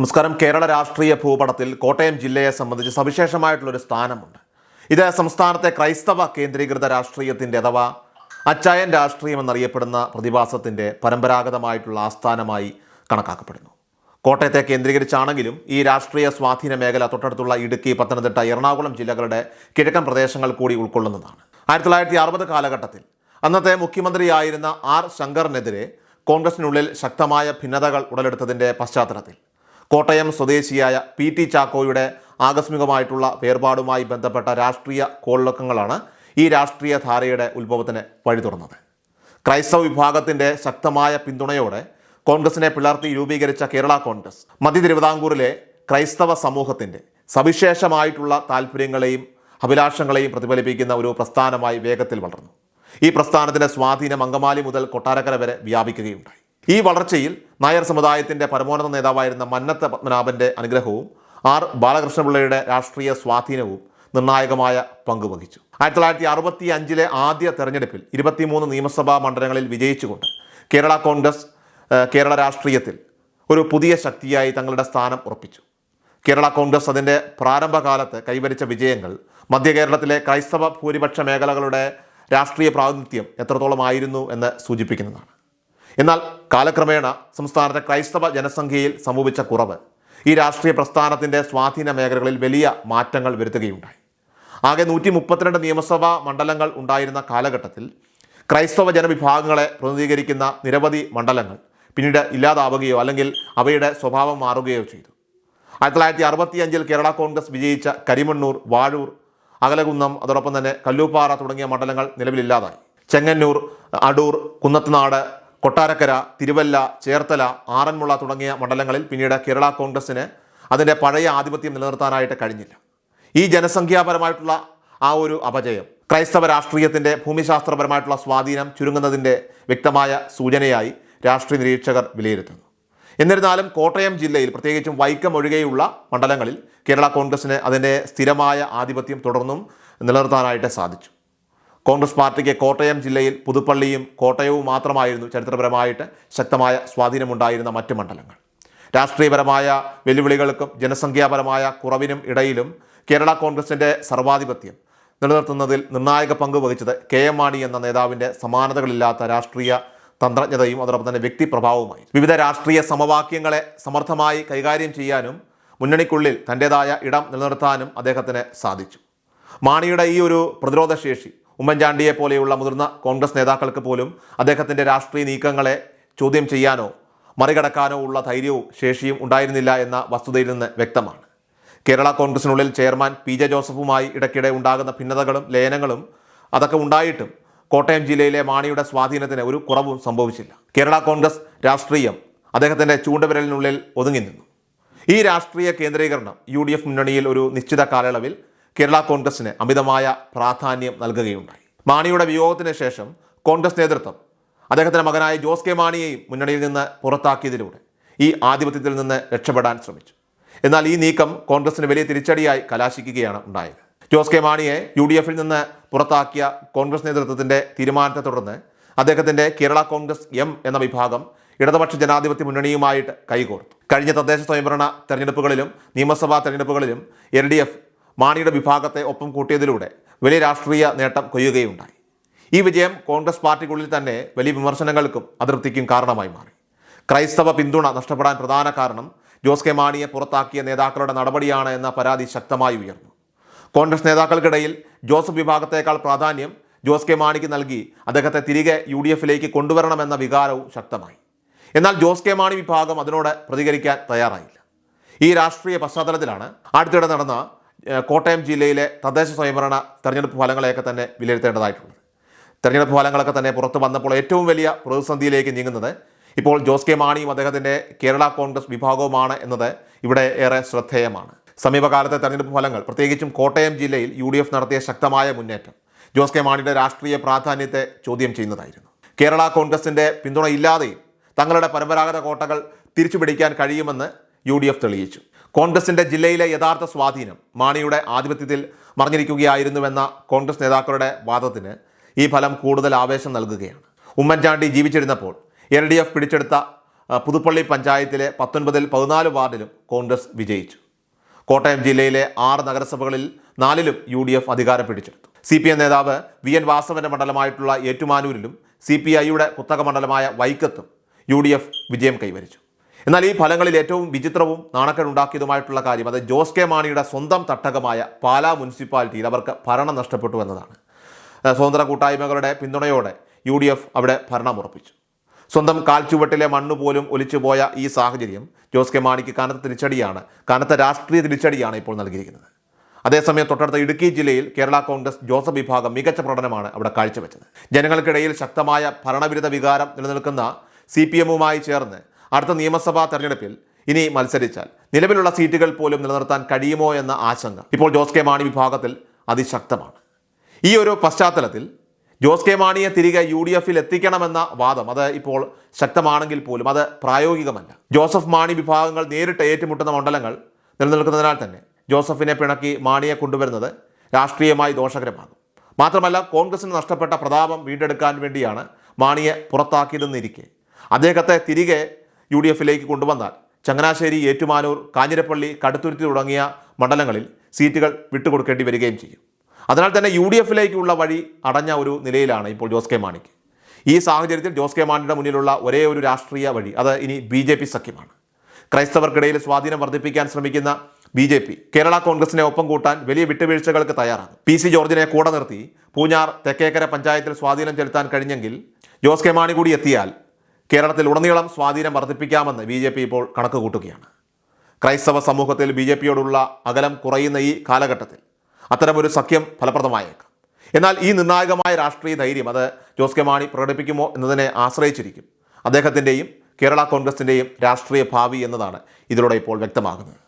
നമസ്കാരം. കേരള രാഷ്ട്രീയ ഭൂപടത്തിൽ കോട്ടയം ജില്ലയെ സംബന്ധിച്ച് സവിശേഷമായിട്ടുള്ളൊരു സ്ഥാനമുണ്ട്. ഇത് സംസ്ഥാനത്തെ ക്രൈസ്തവ കേന്ദ്രീകൃത രാഷ്ട്രീയത്തിൻ്റെ അഥവാ അച്ചായൻ രാഷ്ട്രീയം എന്നറിയപ്പെടുന്ന പ്രതിഭാസത്തിൻ്റെ പരമ്പരാഗതമായിട്ടുള്ള ആസ്ഥാനമായി കണക്കാക്കപ്പെടുന്നു. കോട്ടയത്തെ കേന്ദ്രീകരിച്ചാണെങ്കിലും ഈ രാഷ്ട്രീയ സ്വാധീന മേഖല തൊട്ടടുത്തുള്ള ഇടുക്കി, പത്തനംതിട്ട, എറണാകുളം ജില്ലകളുടെ കിഴക്കൻ പ്രദേശങ്ങൾ കൂടി ഉൾക്കൊള്ളുന്നതാണ്. 1960 കാലഘട്ടത്തിൽ അന്നത്തെ മുഖ്യമന്ത്രിയായിരുന്ന ആർ ശങ്കറിനെതിരെ കോൺഗ്രസിനുള്ളിൽ ശക്തമായ ഭിന്നതകൾ ഉടലെടുത്തതിൻ്റെ പശ്ചാത്തലത്തിൽ കോട്ടയം സ്വദേശിയായ PT ചാക്കോയുടെ ആകസ്മികമായിട്ടുള്ള വേർപാടുമായി ബന്ധപ്പെട്ട രാഷ്ട്രീയ കോളിളക്കങ്ങളാണ് ഈ രാഷ്ട്രീയ ധാരയുടെ ഉത്ഭവത്തിന് വഴി തുറന്നത്. ക്രൈസ്തവ വിഭാഗത്തിൻ്റെ ശക്തമായ പിന്തുണയോടെ കോൺഗ്രസിനെ പിളർത്തി രൂപീകരിച്ച കേരള കോൺഗ്രസ് മധ്യ തിരുവിതാംകൂറിലെ ക്രൈസ്തവ സമൂഹത്തിൻ്റെ സവിശേഷമായിട്ടുള്ള താല്പര്യങ്ങളെയും അഭിലാഷങ്ങളെയും പ്രതിഫലിപ്പിക്കുന്ന ഒരു പ്രസ്ഥാനമായി വേഗത്തിൽ വളർന്നു. ഈ പ്രസ്ഥാനത്തിൻ്റെ സ്വാധീനം അങ്കമാലി മുതൽ കൊട്ടാരക്കര വരെ വ്യാപിക്കുകയുണ്ടായി. ഈ വളർച്ചയിൽ നായർ സമുദായത്തിൻ്റെ പരമോന്നത നേതാവായിരുന്ന മന്നത്ത് പത്മനാഭൻ്റെ അനുഗ്രഹവും ആർ ബാലകൃഷ്ണപിള്ളയുടെ രാഷ്ട്രീയ സ്വാധീനവും നിർണായകമായ പങ്കുവഹിച്ചു. 1965 ആദ്യ തെരഞ്ഞെടുപ്പിൽ 23 നിയമസഭാ മണ്ഡലങ്ങളിൽ വിജയിച്ചുകൊണ്ട് കേരള കോൺഗ്രസ് കേരള രാഷ്ട്രീയത്തിൽ ഒരു പുതിയ ശക്തിയായി തങ്ങളുടെ സ്ഥാനം ഉറപ്പിച്ചു. കേരള കോൺഗ്രസ് അതിൻ്റെ പ്രാരംഭകാലത്ത് കൈവരിച്ച വിജയങ്ങൾ മധ്യ കേരളത്തിലെ ക്രൈസ്തവ ഭൂരിപക്ഷ മേഖലകളുടെ രാഷ്ട്രീയ പ്രാതിനിധ്യം എത്രത്തോളമായിരുന്നു എന്ന് സൂചിപ്പിക്കുന്നതാണ്. എന്നാൽ കാലക്രമേണ സംസ്ഥാനത്തെ ക്രൈസ്തവ ജനസംഖ്യയിൽ സംഭവിച്ച കുറവ് ഈ രാഷ്ട്രീയ പ്രസ്ഥാനത്തിൻ്റെ സ്വാധീന മേഖലകളിൽ വലിയ മാറ്റങ്ങൾ വരുത്തുകയുണ്ടായി. ആകെ 132 നിയമസഭാ മണ്ഡലങ്ങൾ ഉണ്ടായിരുന്ന കാലഘട്ടത്തിൽ ക്രൈസ്തവ ജനവിഭാഗങ്ങളെ പ്രതിനിധീകരിക്കുന്ന നിരവധി മണ്ഡലങ്ങൾ പിന്നീട് ഇല്ലാതാവുകയോ അല്ലെങ്കിൽ അവയുടെ സ്വഭാവം മാറുകയോ ചെയ്തു. 1965 കേരള കോൺഗ്രസ് വിജയിച്ച കരിമണ്ണൂർ, വാഴൂർ, അകലകുന്നം, അതോടൊപ്പം തന്നെ കല്ലൂപ്പാറ തുടങ്ങിയ മണ്ഡലങ്ങൾ നിലവിലില്ലാതായി. ചെങ്ങന്നൂർ, അടൂർ, കുന്നത്തുനാട്, കൊട്ടാരക്കര, തിരുവല്ല, ചേർത്തല, ആറന്മുള തുടങ്ങിയ മണ്ഡലങ്ങളിൽ പിന്നീട് കേരള കോൺഗ്രസിന് അതിൻ്റെ പഴയ ആധിപത്യം നിലനിർത്താനായിട്ട് കഴിഞ്ഞില്ല. ഈ ജനസംഖ്യാപരമായിട്ടുള്ള ആ ഒരു അപജയം ക്രൈസ്തവ രാഷ്ട്രീയത്തിൻ്റെ ഭൂമിശാസ്ത്രപരമായിട്ടുള്ള സ്വാധീനം ചുരുങ്ങുന്നതിൻ്റെ വ്യക്തമായ സൂചനയായി രാഷ്ട്രീയ നിരീക്ഷകർ വിലയിരുത്തുന്നു. എന്നിരുന്നാലും കോട്ടയം ജില്ലയിൽ പ്രത്യേകിച്ചും വൈക്കം ഒഴികെയുള്ള മണ്ഡലങ്ങളിൽ കേരള കോൺഗ്രസിന് അതിൻ്റെ സ്ഥിരമായ ആധിപത്യം തുടർന്നും നിലനിർത്താനായിട്ട് സാധിച്ചു. കോൺഗ്രസ് പാർട്ടിക്ക് കോട്ടയം ജില്ലയിൽ പുതുപ്പള്ളിയും കോട്ടയവും മാത്രമായിരുന്നു ചരിത്രപരമായിട്ട് ശക്തമായ സ്വാധീനമുണ്ടായിരുന്ന മറ്റ് മണ്ഡലങ്ങൾ. രാഷ്ട്രീയപരമായ വെല്ലുവിളികൾക്കും ജനസംഖ്യാപരമായ കുറവിനും ഇടയിലും കേരള കോൺഗ്രസിൻ്റെ സർവാധിപത്യം നിലനിർത്തുന്നതിൽ നിർണായക പങ്ക് വഹിച്ചത് KM മാണി എന്ന നേതാവിൻ്റെ സമാനതകളില്ലാത്ത രാഷ്ട്രീയ തന്ത്രജ്ഞതയും അതോടൊപ്പം തന്നെ വ്യക്തിപ്രഭാവവുമായി. വിവിധ രാഷ്ട്രീയ സമവാക്യങ്ങളെ സമർത്ഥമായി കൈകാര്യം ചെയ്യാനും മുന്നണിക്കുള്ളിൽ തൻ്റേതായ ഇടം നിലനിർത്താനും അദ്ദേഹത്തിന് സാധിച്ചു. മാണിയുടെ ഈ ഒരു പ്രതിരോധശേഷി ഉമ്മൻചാണ്ടിയെ പോലെയുള്ള മുതിർന്ന കോൺഗ്രസ് നേതാക്കൾക്ക് പോലും അദ്ദേഹത്തിൻ്റെ രാഷ്ട്രീയ നീക്കങ്ങളെ ചോദ്യം ചെയ്യാനോ മറികടക്കാനോ ഉള്ള ധൈര്യവും ശേഷിയും ഉണ്ടായിരുന്നില്ല എന്ന വസ്തുതയിൽ നിന്ന് വ്യക്തമാണ്. കേരള കോൺഗ്രസിനുള്ളിൽ ചെയർമാൻ PJ ജോസഫുമായി ഇടയ്ക്കിടെ ഉണ്ടാകുന്ന ഭിന്നതകളും ലയനങ്ങളും അതൊക്കെ ഉണ്ടായിട്ടും കോട്ടയം ജില്ലയിലെ മാണിയുടെ സ്വാധീനത്തിന് ഒരു കുറവും സംഭവിച്ചില്ല. കേരള കോൺഗ്രസ് രാഷ്ട്രീയം അദ്ദേഹത്തിൻ്റെ ചൂണ്ടുവിരലിനുള്ളിൽ ഒതുങ്ങി നിന്നു. ഈ രാഷ്ട്രീയ കേന്ദ്രീകരണം UDF മുന്നണിയിൽ ഒരു നിശ്ചിത കാലയളവിൽ കേരള കോൺഗ്രസിന് അമിതമായ പ്രാധാന്യം നൽകുകയുണ്ടായി. മാണിയുടെ വിയോഗത്തിന് ശേഷം കോൺഗ്രസ് നേതൃത്വം അദ്ദേഹത്തിൻ്റെ മകനായ ജോസ് കെ മാണിയെയും മുന്നണിയിൽ നിന്ന് പുറത്താക്കിയതിലൂടെ ഈ ആധിപത്യത്തിൽ നിന്ന് രക്ഷപ്പെടാൻ ശ്രമിച്ചു. എന്നാൽ ഈ നീക്കം കോൺഗ്രസിന് വലിയ തിരിച്ചടിയായി കലാശിക്കുകയാണ് ഉണ്ടായത്. ജോസ് കെ മാണിയെ UDFൽ നിന്ന് പുറത്താക്കിയ കോൺഗ്രസ് നേതൃത്വത്തിൻ്റെ തീരുമാനത്തെ തുടർന്ന് അദ്ദേഹത്തിൻ്റെ കേരള കോൺഗ്രസ് M എന്ന വിഭാഗം ഇടതുപക്ഷ ജനാധിപത്യ മുന്നണിയുമായിട്ട് കൈകോർത്തു. കഴിഞ്ഞ തദ്ദേശ സ്വയംഭരണ തെരഞ്ഞെടുപ്പുകളിലും നിയമസഭാ തെരഞ്ഞെടുപ്പുകളിലും LDF മാണിയുടെ വിഭാഗത്തെ ഒപ്പം കൂട്ടിയതിലൂടെ വലിയ രാഷ്ട്രീയ നേട്ടം കൊയ്യുകയുണ്ടായി. ഈ വിജയം കോൺഗ്രസ് പാർട്ടിക്കുള്ളിൽ തന്നെ വലിയ വിമർശനങ്ങൾക്കും അതൃപ്തിക്കും കാരണമായി മാറി. ക്രൈസ്തവ പിന്തുണ നഷ്ടപ്പെടാൻ പ്രധാന കാരണം ജോസ് കെ മാണിയെ പുറത്താക്കിയ നേതാക്കളുടെ നടപടിയാണ് എന്ന പരാതി ശക്തമായി ഉയർന്നു. കോൺഗ്രസ് നേതാക്കൾക്കിടയിൽ ജോസഫ് വിഭാഗത്തേക്കാൾ പ്രാധാന്യം ജോസ് കെ മാണിക്ക് നൽകി അദ്ദേഹത്തെ തിരികെ UDFലേക്ക് കൊണ്ടുവരണമെന്ന വികാരവും ശക്തമായി. എന്നാൽ ജോസ് കെ മാണി വിഭാഗം അതിനോട് പ്രതികരിക്കാൻ തയ്യാറായില്ല. ഈ രാഷ്ട്രീയ പശ്ചാത്തലത്തിലാണ് അടുത്തിടെ നടന്ന കോട്ടയം ജില്ലയിലെ തദ്ദേശ സ്വയംഭരണ തെരഞ്ഞെടുപ്പ് ഫലങ്ങളെയൊക്കെ തന്നെ വിലയിരുത്തേണ്ടതായിട്ടുള്ളത്. തെരഞ്ഞെടുപ്പ് ഫലങ്ങളൊക്കെ തന്നെ പുറത്തു വന്നപ്പോൾ ഏറ്റവും വലിയ പ്രതിസന്ധിയിലേക്ക് നീങ്ങുന്നത് ഇപ്പോൾ ജോസ് കെ മാണിയും അദ്ദേഹത്തിൻ്റെ കേരള കോൺഗ്രസ് വിഭാഗവുമാണ് എന്നത് ഇവിടെ ഏറെ ശ്രദ്ധേയമാണ്. സമീപകാലത്തെ തെരഞ്ഞെടുപ്പ് ഫലങ്ങൾ പ്രത്യേകിച്ചും കോട്ടയം ജില്ലയിൽ UDF നടത്തിയ ശക്തമായ മുന്നേറ്റം ജോസ് കെ മാണിയുടെ രാഷ്ട്രീയ പ്രാധാന്യത്തെ ചോദ്യം ചെയ്യുന്നതായിരുന്നു. കേരള കോൺഗ്രസിൻ്റെ പിന്തുണയില്ലാതെയും തങ്ങളുടെ പരമ്പരാഗത കോട്ടകൾ തിരിച്ചുപിടിക്കാൻ കഴിയുമെന്ന് UDF തെളിയിച്ചു. കോൺഗ്രസിൻ്റെ ജില്ലയിലെ യഥാർത്ഥ സ്വാധീനം മാണിയുടെ ആധിപത്യത്തിൽ മറഞ്ഞിരിക്കുകയായിരുന്നുവെന്ന കോൺഗ്രസ് നേതാക്കളുടെ വാദത്തിന് ഈ ഫലം കൂടുതൽ ആവേശം നൽകുകയാണ്. ഉമ്മൻചാണ്ടി ജീവിച്ചിരുന്നപ്പോൾ LDF പിടിച്ചെടുത്ത പുതുപ്പള്ളി പഞ്ചായത്തിലെ 19-ൽ 14 വാർഡിലും കോൺഗ്രസ് വിജയിച്ചു. കോട്ടയം ജില്ലയിലെ 6 നഗരസഭകളിൽ 4-ലും UDF അധികാരം പിടിച്ചെടുത്തു. CPM നേതാവ് VN വാസവന്റെ മണ്ഡലമായിട്ടുള്ള ഏറ്റുമാനൂരിലും CPIയുടെ കുത്തക മണ്ഡലമായ വൈക്കത്തും UDF വിജയം കൈവരിച്ചു. എന്നാൽ ഈ ഫലങ്ങളിൽ ഏറ്റവും വിചിത്രവും നാണക്കേടുണ്ടാക്കിയതുമായിട്ടുള്ള കാര്യം അത് ജോസ് കെ മാണിയുടെ സ്വന്തം തട്ടകമായ പാലാ മുനിസിപ്പാലിറ്റിയിൽ അവർക്ക് ഭരണം നഷ്ടപ്പെട്ടു എന്നതാണ്. സ്വതന്ത്ര കൂട്ടായ്മകളുടെ പിന്തുണയോടെ UDF അവിടെ ഭരണം ഉറപ്പിച്ചു. സ്വന്തം കാൽച്ചുവട്ടിലെ മണ്ണ് പോലും ഒലിച്ചുപോയ ഈ സാഹചര്യം ജോസ് കെ മാണിക്ക് കനത്ത രാഷ്ട്രീയ തിരിച്ചടിയാണ് ഇപ്പോൾ നൽകിയിരിക്കുന്നത്. അതേസമയം തൊട്ടടുത്ത ഇടുക്കി ജില്ലയിൽ കേരള കോൺഗ്രസ് ജോസഫ് വിഭാഗം മികച്ച പ്രകടനമാണ് അവിടെ കാഴ്ചവെച്ചത്. ജനങ്ങൾക്കിടയിൽ ശക്തമായ ഭരണവിരുദ്ധ വികാരം നിലനിൽക്കുന്ന CPMുമായി ചേർന്ന് അടുത്ത നിയമസഭാ തെരഞ്ഞെടുപ്പിൽ ഇനി മത്സരിച്ചാൽ നിലവിലുള്ള സീറ്റുകൾ പോലും നിലനിർത്താൻ കഴിയുമോ എന്ന ആശങ്ക ഇപ്പോൾ ജോസ് കെ മാണി വിഭാഗത്തിൽ അതിശക്തമാണ്. ഈ ഒരു പശ്ചാത്തലത്തിൽ ജോസ് കെ മാണിയെ തിരികെ UDFൽ എത്തിക്കണമെന്ന വാദം അത് ഇപ്പോൾ ശക്തമാണെങ്കിൽ പോലും അത് പ്രായോഗികമല്ല. ജോസഫ് മാണി വിഭാഗങ്ങൾ നേരിട്ട് ഏറ്റുമുട്ടുന്ന മണ്ഡലങ്ങൾ നിലനിൽക്കുന്നതിനാൽ തന്നെ ജോസഫിനെ പിണക്കി മാണിയെ കൊണ്ടുവരുന്നത് രാഷ്ട്രീയമായി ദോഷകരമാകും. മാത്രമല്ല കോൺഗ്രസിന് നഷ്ടപ്പെട്ട പ്രതാപം വീണ്ടെടുക്കാൻ വേണ്ടിയാണ് മാണിയെ പുറത്താക്കിയതെന്നിരിക്കെ അദ്ദേഹത്തെ തിരികെ UDFലേക്ക് കൊണ്ടുവന്നാൽ ചങ്ങനാശ്ശേരി, ഏറ്റുമാനൂർ, കാഞ്ഞിരപ്പള്ളി, കടുത്തുരുത്തി തുടങ്ങിയ മണ്ഡലങ്ങളിൽ സീറ്റുകൾ വിട്ടുകൊടുക്കേണ്ടി വരികയും ചെയ്യും. അതിനാൽ തന്നെ UDFലേക്കുള്ള വഴി അടഞ്ഞ ഒരു നിലയിലാണ് ഇപ്പോൾ ജോസ് കെ മാണിക്ക്. ഈ സാഹചര്യത്തിൽ ജോസ് കെ മാണിയുടെ മുന്നിലുള്ള ഒരേ ഒരു രാഷ്ട്രീയ വഴി അത് ഇനി BJP സഖ്യമാണ്. ക്രൈസ്തവർക്കിടയിൽ സ്വാധീനം വർദ്ധിപ്പിക്കാൻ ശ്രമിക്കുന്ന BJP കേരള കോൺഗ്രസിനെ ഒപ്പം കൂട്ടാൻ വലിയ വിട്ടുവീഴ്ചകൾക്ക് തയ്യാറാകും. PC ജോർജിനെ കൂടെ നിർത്തി പൂഞ്ഞാർ തെക്കേക്കര പഞ്ചായത്തിൽ സ്വാധീനം ചെലുത്താൻ കഴിഞ്ഞെങ്കിൽ ജോസ് കെ മാണി കൂടി എത്തിയാൽ കേരളത്തിൽ ഉടനീളം സ്വാധീനം വർദ്ധിപ്പിക്കാമെന്ന് BJP ഇപ്പോൾ കണക്ക് കൂട്ടുകയാണ്. ക്രൈസ്തവ സമൂഹത്തിൽ BJPയോടുള്ള അകലം കുറയുന്ന ഈ കാലഘട്ടത്തിൽ അത്തരമൊരു സഖ്യം ഫലപ്രദമായേക്കാം. എന്നാൽ ഈ നിർണായകമായ രാഷ്ട്രീയ ധൈര്യം അത് ജോസ് കെ മാണി പ്രകടിപ്പിക്കുമോ എന്നതിനെ ആശ്രയിച്ചിരിക്കും അദ്ദേഹത്തിൻ്റെയും കേരള കോൺഗ്രസിൻ്റെയും രാഷ്ട്രീയ ഭാവി എന്നതാണ് ഇതിലൂടെ ഇപ്പോൾ വ്യക്തമാകുന്നത്.